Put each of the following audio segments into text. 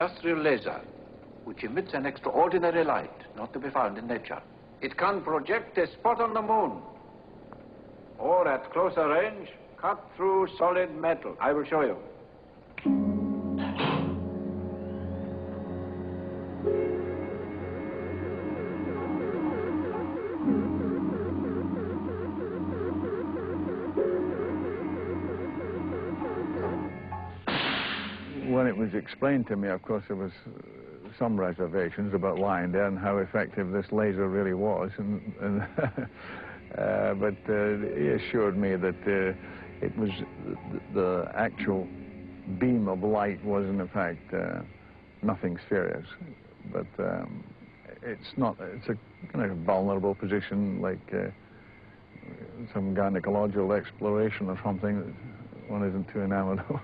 Industrial laser, which emits an extraordinary light not to be found in nature. It can project a spot on the moon, or at closer range, cut through solid metal. I will show you. When it was explained to me, of course, there was some reservations about lying there and how effective this laser really was, but he assured me that it was the actual beam of light was in effect nothing serious, but it's a kind of vulnerable position, like some gynecological exploration or something that one isn't too enamored of.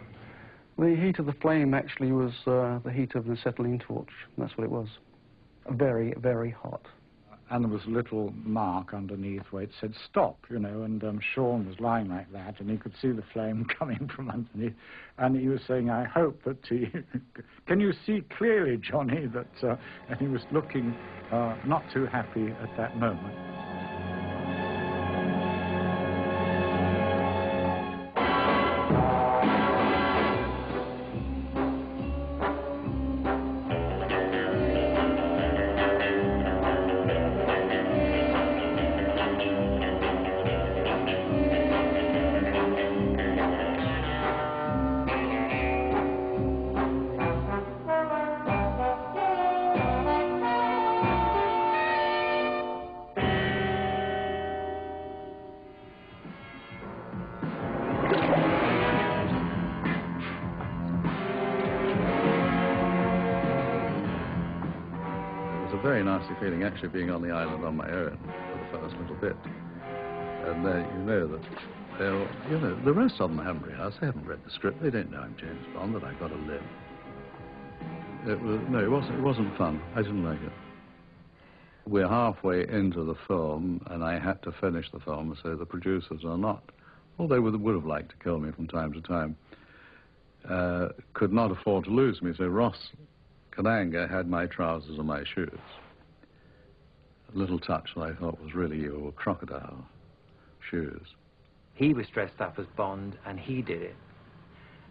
The heat of the flame actually was the heat of an acetylene torch. That's what it was. Very, very hot. And there was a little mark underneath where it said stop, you know, and Sean was lying like that, and he could see the flame coming from underneath, and he was saying, I hope that he... Can you see clearly, Johnny, that... and he was looking not too happy at that moment. Very nasty feeling actually being on the island on my own for the first little bit, and you know that the rest of them haven't rehearsed, they haven't read the script, they don't know I'm James Bond, that I've got to live. It wasn't fun. I didn't like it. We're halfway into the film, and I had to finish the film, so the producers are not, although they would have liked to kill me from time to time, could not afford to lose me, so Ross Kananga had my trousers and my shoes. A little touch that I thought was really your crocodile shoes. He was dressed up as Bond, and he did it.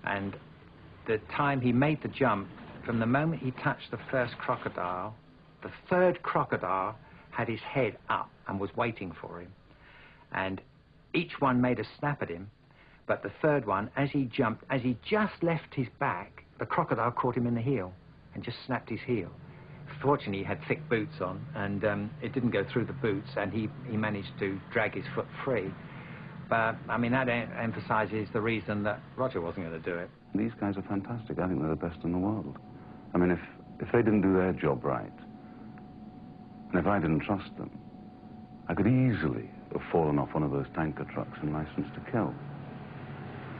And the time he made the jump, from the moment he touched the first crocodile, the third crocodile had his head up and was waiting for him. And each one made a snap at him, but the third one, as he jumped, as he just left his back, the crocodile caught him in the heel and just snapped his heel. Fortunately, he had thick boots on, and it didn't go through the boots, and he managed to drag his foot free. But, I mean, that emphasizes the reason that Roger wasn't going to do it. These guys are fantastic. I think they're the best in the world. I mean, if they didn't do their job right, and if I didn't trust them, I could easily have fallen off one of those tanker trucks and licensed to kill.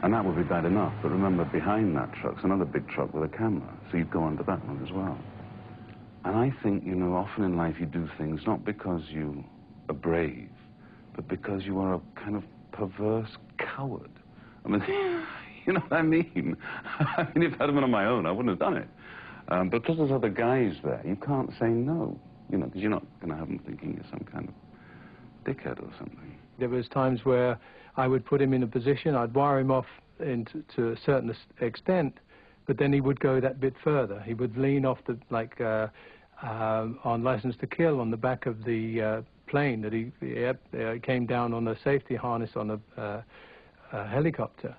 And that would be bad enough, but remember, behind that truck's another big truck with a camera, so you'd go under that one as well. And I think, you know, often in life you do things not because you are brave, but because you are a kind of perverse coward. I mean, you know what I mean? I mean, if I'd have been on my own, I wouldn't have done it. But because there's other guys there, you can't say no, you know, because you're not going to have them thinking you're some kind of dickhead or something. There was times where I would put him in a position, I'd wire him off to a certain extent, but then he would go that bit further. He would lean off the, like on License to Kill, on the back of the plane that he came down on a safety harness on a helicopter.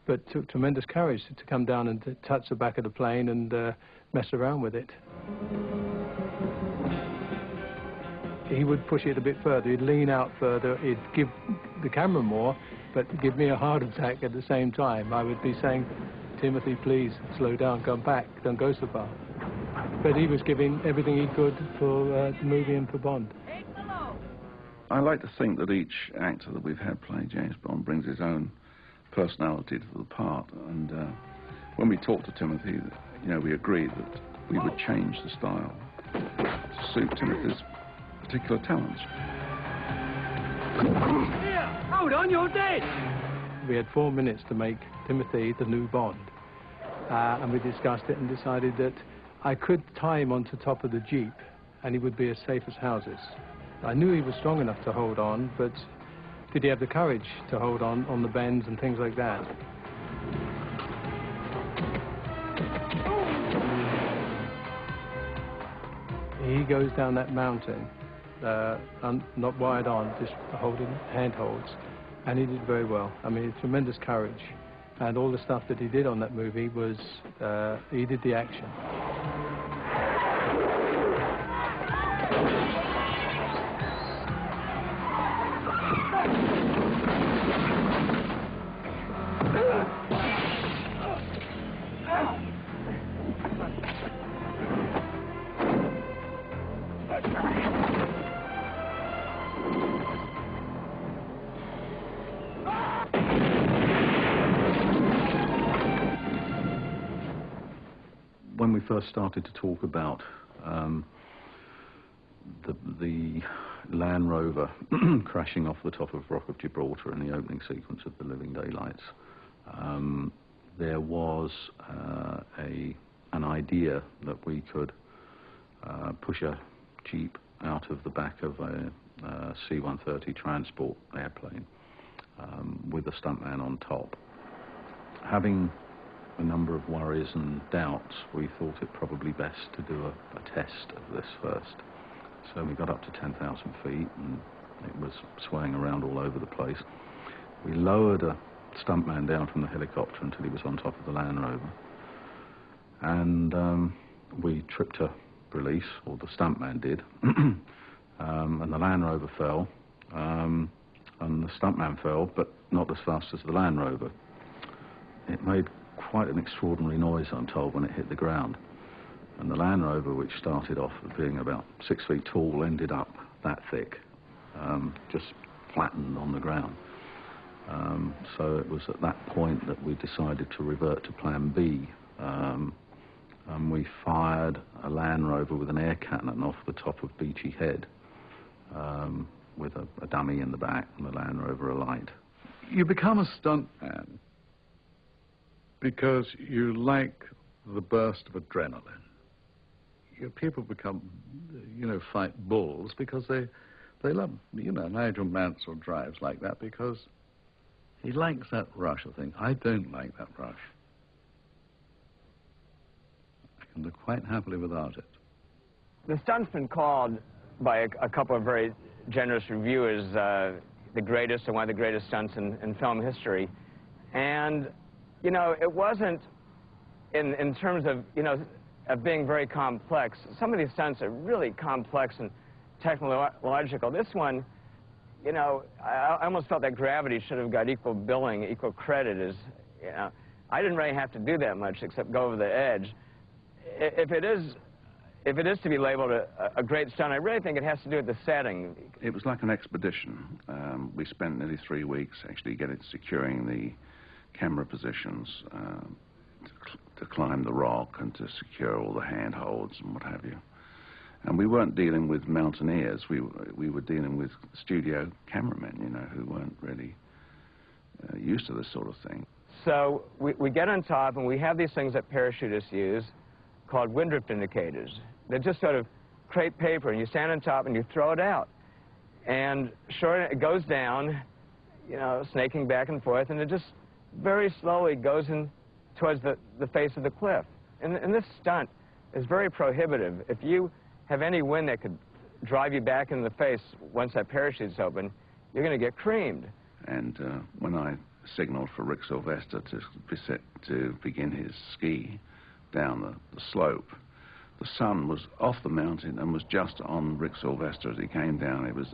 But took tremendous courage to come down and to touch the back of the plane and mess around with it. He would push it a bit further, he'd lean out further, he'd give the camera more, but give me a heart attack at the same time. I would be saying, Timothy, please, slow down, come back, don't go so far. But he was giving everything he could for the movie and for Bond. I like to think that each actor that we've had play James Bond brings his own personality to the part, and when we talked to Timothy, you know, we agreed that we would change the style to suit Timothy's particular talents. Here, hold on, you're dead! We had 4 minutes to make Timothy the new Bond, and we discussed it and decided that I could tie him onto top of the Jeep, and he would be as safe as houses. I knew he was strong enough to hold on, but did he have the courage to hold on the bends and things like that? He goes down that mountain, not wired on, just holding handholds, and he did very well. I mean, tremendous courage. And all the stuff that he did on that movie was, he did the action. When we first started to talk about the Land Rover crashing off the top of Rock of Gibraltar in the opening sequence of The Living Daylights, there was an idea that we could push a Jeep out of the back of a C-130 transport airplane with a stuntman on top. Having a number of worries and doubts, we thought it probably best to do a test of this first. So we got up to 10,000 feet and it was swaying around all over the place. We lowered a stuntman down from the helicopter until he was on top of the Land Rover, and we tripped a release, or the stuntman did, and the Land Rover fell, and the stuntman fell, but not as fast as the Land Rover. It made quite an extraordinary noise, I'm told, when it hit the ground. And the Land Rover, which started off as being about 6 feet tall, ended up that thick, just flattened on the ground. So it was at that point that we decided to revert to Plan B. And we fired a Land Rover with an air cannon off the top of Beachy Head, with a dummy in the back and the Land Rover alight. You become a stuntman because you like the burst of adrenaline. People become, fight bulls because they love, Nigel Mansell drives like that because he likes that rush of things. I don't like that rush. I can live quite happily without it. The stunt's been called by a couple of very generous reviewers the greatest or one of the greatest stunts in film history. And, it wasn't in terms of, of being very complex. Some of these stunts are really complex and technological. This one, I almost felt that Gravity should have got equal billing, equal credit as, I didn't really have to do that much except go over the edge. If it is to be labeled a great stunt, I really think it has to do with the setting. It was like an expedition. We spent nearly 3 weeks actually securing the camera positions to climb the rock and to secure all the handholds and what have you. And we weren't dealing with mountaineers. We were dealing with studio cameramen, who weren't really used to this sort of thing. So we get on top and we have these things that parachutists use called wind drift indicators. They're just sort of crepe paper, and you stand on top and you throw it out. And sure, it goes down, snaking back and forth, and it just very slowly goes in towards the face of the cliff. And this stunt is very prohibitive. If you have any wind that could drive you back in the face once that parachute's open, you're going to get creamed. And when I signaled for Rick Sylvester to begin his ski down the slope, the sun was off the mountain and was just on Rick Sylvester as he came down. It was,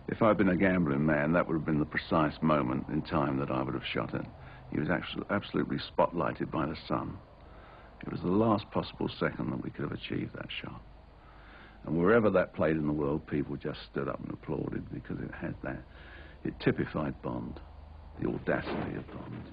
if I'd been a gambling man, that would have been the precise moment in time that I would have shot it. He was actually absolutely spotlighted by the sun. It was the last possible second that we could have achieved that shot. And wherever that played in the world, people just stood up and applauded because it had that. It typified Bond, the audacity of Bond,